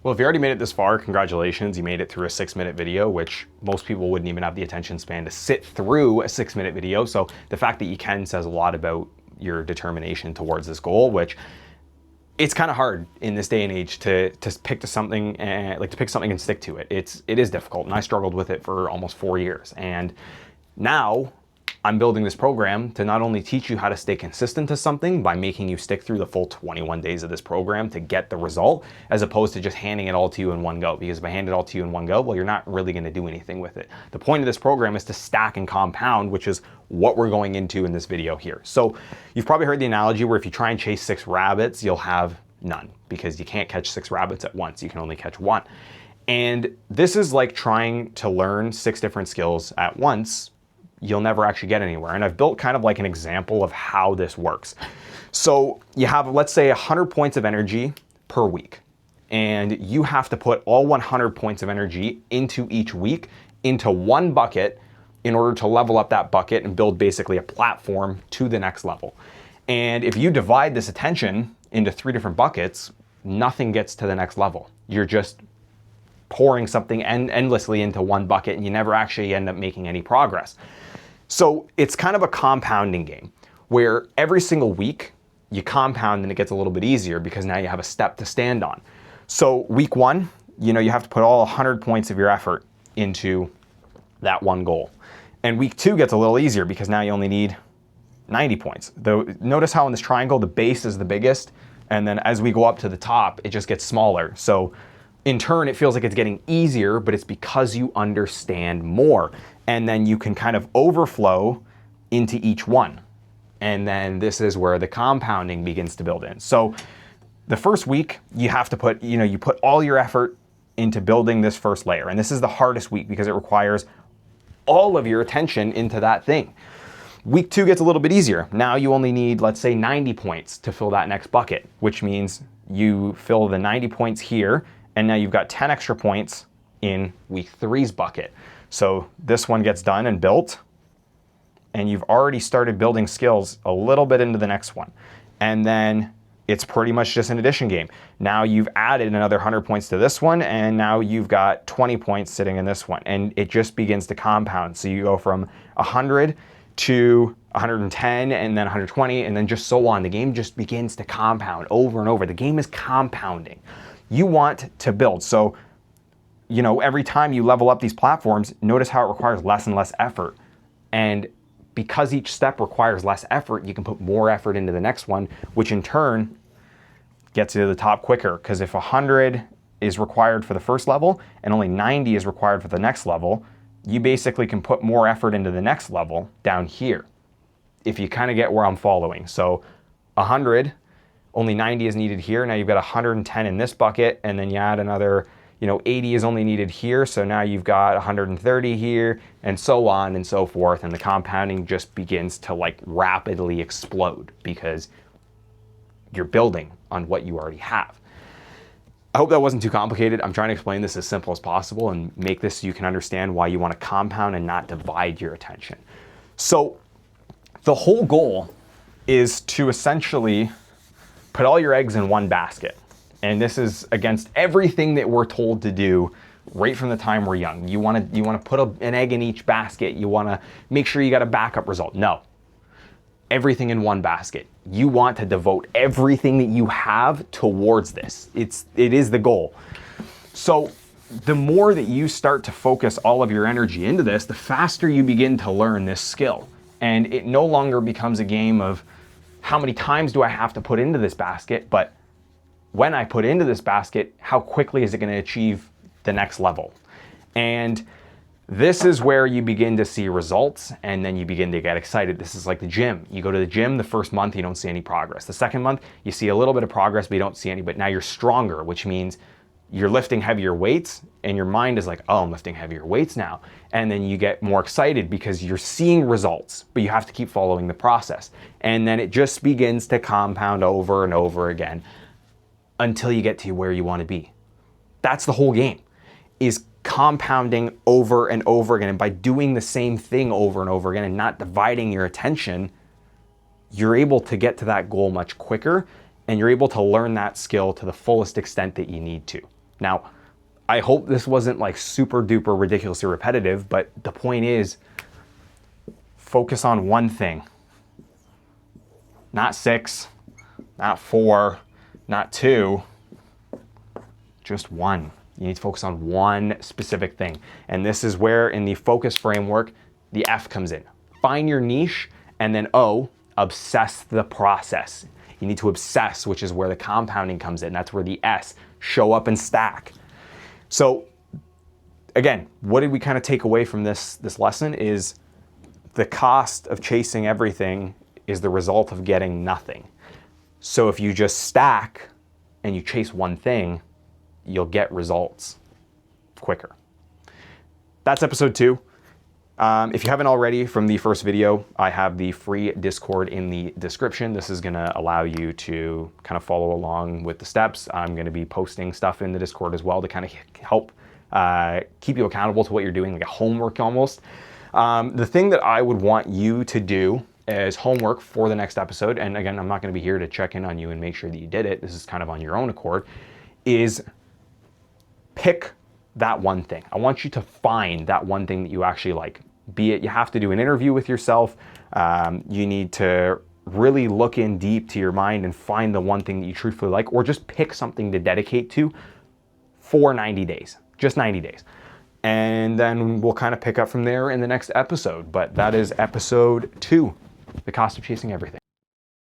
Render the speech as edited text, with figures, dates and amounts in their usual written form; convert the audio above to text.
Well, if you already made it this far, congratulations. You made it through a 6-minute video, which most people wouldn't even have the attention span to sit through a 6-minute video. So the fact that you can says a lot about your determination towards this goal, which it's kind of hard in this day and age to pick something and stick to it. It is difficult, and I struggled with it for almost 4 years. And now I'm building this program to not only teach you how to stay consistent to something by making you stick through the full 21 days of this program to get the result, as opposed to just handing it all to you in one go. Because if I hand it all to you in one go, well, you're not really going to do anything with it. The point of this program is to stack and compound, which is what we're going into in this video here. So you've probably heard the analogy where if you try and chase 6 rabbits, you'll have none, because you can't catch 6 rabbits at once. You can only catch 1. And this is like trying to learn 6 different skills at once. You'll never actually get anywhere. And I've built kind of like an example of how this works. So you have, let's say, 100 points of energy per week. And you have to put all 100 points of energy into each week into one bucket in order to level up that bucket and build basically a platform to the next level. And if you divide this attention into 3 different buckets, nothing gets to the next level. You're just pouring something endlessly into one bucket, and you never actually end up making any progress. So it's kind of a compounding game where every single week you compound and it gets a little bit easier because now you have a step to stand on. So week 1, you have to put all 100 points of your effort into that one goal. And week 2 gets a little easier because now you only need 90 points. Though notice how in this triangle the base is the biggest, and then as we go up to the top it just gets smaller. So in turn it feels like it's getting easier, but it's because you understand more. And then you can kind of overflow into each one. And then this is where the compounding begins to build in. So the first week you have to put, you put all your effort into building this first layer. And this is the hardest week because it requires all of your attention into that thing. Week 2 gets a little bit easier. Now you only need, let's say, 90 points to fill that next bucket, which means you fill the 90 points here, and now you've got 10 extra points in week 3's bucket. So this one gets done and built, and you've already started building skills a little bit into the next one. And then it's pretty much just an addition game. Now you've added another 100 points to this one, and now you've got 20 points sitting in this one, and it just begins to compound. So you go from 100 to 110, and then 120, and then just so on. The game just begins to compound over and over. The game is compounding. You want to build. So every time you level up these platforms, notice how it requires less and less effort. And because each step requires less effort, you can put more effort into the next one, which in turn gets you to the top quicker. Because if 100 is required for the first level and only 90 is required for the next level, you basically can put more effort into the next level down here, if you kind of get where I'm following. So 100, only 90 is needed here. Now you've got 110 in this bucket, and then you add another 80 is only needed here, so now you've got 130 here, and so on and so forth, and the compounding just begins to rapidly explode because you're building on what you already have. I hope that wasn't too complicated. I'm trying to explain this as simple as possible and make this so you can understand why you want to compound and not divide your attention. So the whole goal is to essentially put all your eggs in one basket. And this is against everything that we're told to do right from the time we're young. You want to put an egg in each basket. You want to make sure you got a backup result. No. Everything in one basket. You want to devote everything that you have towards this. It is the goal. So the more that you start to focus all of your energy into this, the faster you begin to learn this skill. And it no longer becomes a game of how many times do I have to put into this basket, but when I put into this basket, how quickly is it going to achieve the next level? And this is where you begin to see results, and then you begin to get excited. This is like the gym. You go to the gym the first month, you don't see any progress. The second month, you see a little bit of progress, but you don't see any. But now you're stronger, which means you're lifting heavier weights, and your mind is like, oh, I'm lifting heavier weights now. And then you get more excited because you're seeing results, but you have to keep following the process. And then it just begins to compound over and over again until you get to where you want to be. That's the whole game, is compounding over and over again. And by doing the same thing over and over again and not dividing your attention, you're able to get to that goal much quicker, and you're able to learn that skill to the fullest extent that you need to. Now, I hope this wasn't like super duper ridiculously repetitive, but the point is, focus on one thing. Not 6, not 4, not 2, just one. You need to focus on one specific thing. And this is where in the focus framework, the F comes in. Find your niche, and then O, obsess the process. You need to obsess, which is where the compounding comes in. That's where the S, show up and stack. So again, what did we kind of take away from this lesson is the cost of chasing everything is the result of getting nothing. So if you just stack and you chase one thing, you'll get results quicker. That's episode 2. If you haven't already from the first video, I have the free Discord in the description. This is gonna allow you to kind of follow along with the steps. I'm gonna be posting stuff in the Discord as well to kind of help keep you accountable to what you're doing, like a homework almost. The thing that I would want you to do as homework for the next episode, and again, I'm not gonna be here to check in on you and make sure that you did it, this is kind of on your own accord, is pick that one thing. I want you to find that one thing that you actually like. Be it you have to do an interview with yourself, you need to really look in deep to your mind and find the one thing that you truthfully like, or just pick something to dedicate to for 90 days, just 90 days. And then we'll kind of pick up from there in the next episode. But that is episode 2, the cost of chasing everything.